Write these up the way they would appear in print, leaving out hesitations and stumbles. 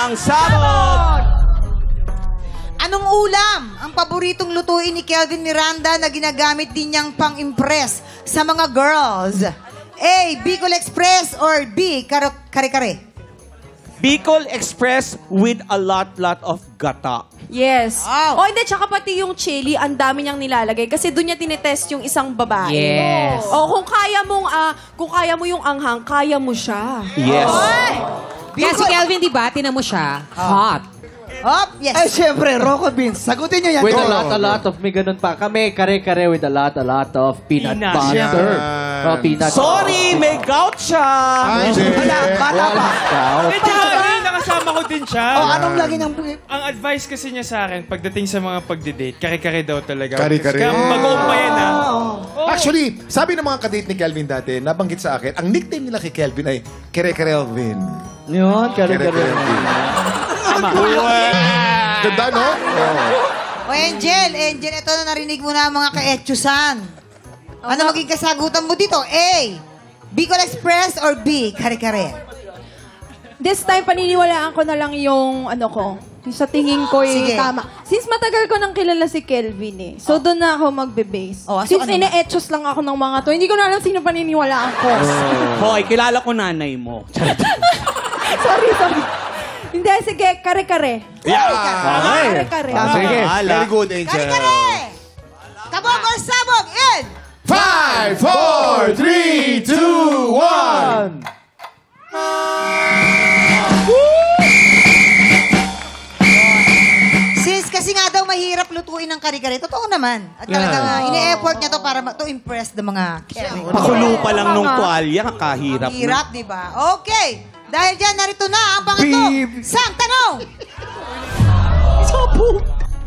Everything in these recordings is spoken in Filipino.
ang sabog! Anong ulam ang paboritong lutuin ni Kelvin Miranda na ginagamit din niyang pang-impress sa mga girls? A. Bicol Express or B. Kare-kare? Bicol Express with a lot of gata. Yes. Wow. O hindi, tsaka pati yung chili, ang dami niyang nilalagay. Kasi doon niya tinetest yung isang babae. Yes. O kung kaya mo yung anghang, kaya mo siya. Yes. Kaya si Kelvin, di ba, tinan mo siya, hot. Hop, yes. Eh, syempre, Rocco Beans. Sagutin nyo yan. With Go. a lot of, may ganun pa. Kami, kare-kare with a lot of peanut butter. Oh, peanut Sorry, may gout siya. Wala, bata pa. Medyo nakasama ko din siya. O, anong lagi ng... Ang advice kasi niya sa akin, pagdating sa mga pagdidate, kare-kare daw talaga. Kare-kare. Kaya mag-oop pa yan, ha? Actually, sabi ng mga kadate ni Kelvin dati, nabanggit sa akin, ang nickname nila kay Kelvin ay Kere-Kerelvin. Yun, kare-kare. Ganda, no? O Angel, ito na narinig mo na ang mga ka-etchusan. Ano maging kasagutan mo dito? A. Bicol Express or B. Kare-kare? This time, paniniwalaan ko na lang yung yung sa tingin ko Sige. tama. Since matagal ko nang kilala si Kelvin So doon na ako magbe-base. Oh, so Since ine-etchos lang ako ng mga to, hindi ko na alam sino paniniwalaan ko. Hoy, kilala ko nanay mo. sorry. Hindi, sige, kare-kare. Kare-kare. Sige. Very good, Angel. Kare-kare! Kabog or sabog in 5, 4, 3, 2, 1. Since kasi nga daw mahirap lutuin ng kare-kare, totoo naman. At talagang ini-effort niya to para to impress the mga Kelvin. Pakulo pa lang nung tuwalya, kahirap na. Hirap, di ba? Okay. Dahil dyan, narito na ang pangatlo. Sang tanong!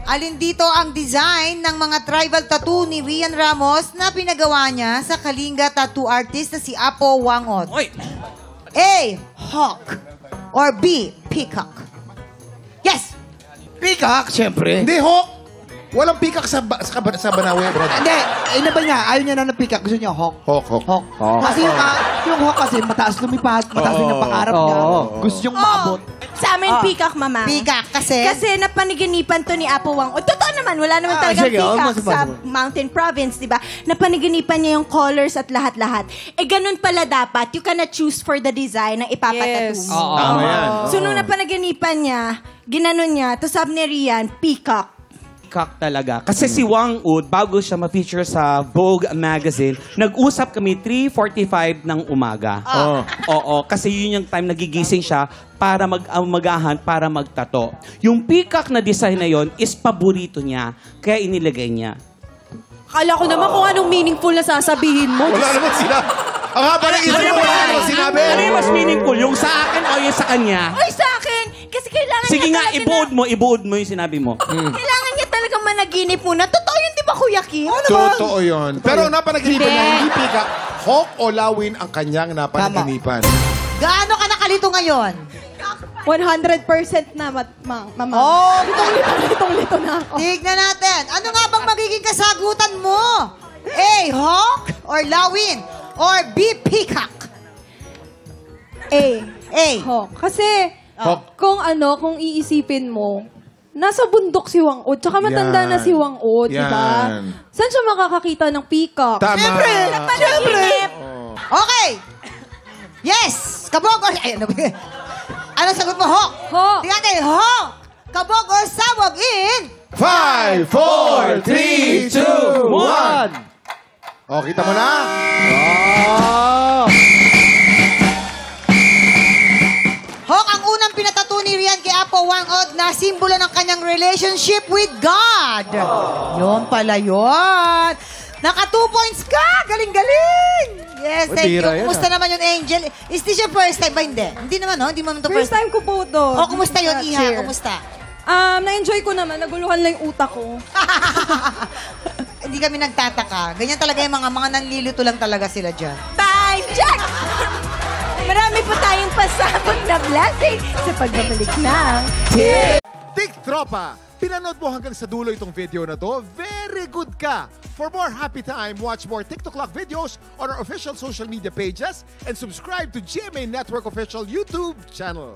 Alin dito ang design ng mga tribal tattoo ni Rian Ramos na pinagawa niya sa Kalinga tattoo artist na si Apo Wangot? Oy. A. Hawk or B. Peacock? Yes! Peacock, syempre. Hindi, Hawk. Walang peacock sa Banawe, bro. Hindi, iba ba niya? Ayaw niya na ng peacock. Gusto niya hawk. Hawk. Kasi yung hawk kasi mataas lumipad, mataas din ang pangarap niya. Gusto niyang maabot. Sa amin, peacock, mama. Peacock kasi? Kasi napaniginipan to ni Apo Wang. O, totoo naman, wala naman talagang sige, peacock mas- sa Mountain Province, di ba? Napaniginipan niya yung colors at lahat-lahat. Eh, ganun pala dapat. You cannot choose for the design ng ipapatattoo mo. Tama yan. So, nung napanaginipan niya, ginanon niya, to sabi ni Rian, peacock. Peacock talaga. Kasi si Wang Ud, bago siya ma-feature sa Vogue magazine, nag-usap kami 3:45 ng umaga. Oo, kasi yun yung time nagigising siya para magahan, para magtato. Yung peacock na design na yon is paborito niya, kaya inilagay niya. Akala ko naman kung anong meaningful na sasabihin mo. Wala naman sila. Ang haba ng isip mo, wala naman sinabi. Ano yung mas meaningful? Yung sa akin o yung sa kanya? Ay, sa akin! Kasi kailangan Sige niya nga, talaga ibuod mo yung sinabi mo. Kailangan niya talagang managinip muna. Totoo yun, di ba, Kuya Kim? Totoo yun. Pero napanaginipan niya, hindi peacock. Hawk o lawin ang kanyang napanaginipan. Gaano ka nakalito ngayon? 100% na, mama. Oh, Litong-lito na ako. tignan natin. Ano nga bang magiging kasagutan mo? A. Hawk or lawin? Or B. Peacock? A. A. Kasi, Hawk. kung iisipin mo, nasa bundok si Wang Od, tsaka matanda Yan. na si Wang Od, di ba? Yan. Saan siya makakakita ng peacock? Tama. Panaginip! Okay. Yes. Kabog or... Ay, ano sagot mo, Hawk? Hawk. Tingnan natin, Hawk. Kabog or sabog in... 5, 4, 3, 2, 1. O, kita mo na? Hawk, ang unang pinatato ni Rian kay Apo Wangod na simbolo ng kanyang relationship with God. Yun pala yun. Naka 2 points ka! Galing-galing! Yes, thank you. Kumusta naman yung Angel? Is this your first time ba? Hindi. Hindi naman, no? Hindi mo naman to First time ko po to. O, kumusta yun, Iha? Kumusta? Na-enjoy ko naman. Naguluhan lang yung utak ko. Hindi kami nagtataka. Ganyan talaga yung mga nanlilito lang talaga sila dyan. Time check! Marami po tayong pasabog na blessing sa pagbabalik ng... Tik Tropa! Pinanood mo hanggang sa dulo itong video na to, very good ka! For more happy time, watch more TikTok Lock videos on our official social media pages and subscribe to GMA Network official YouTube channel.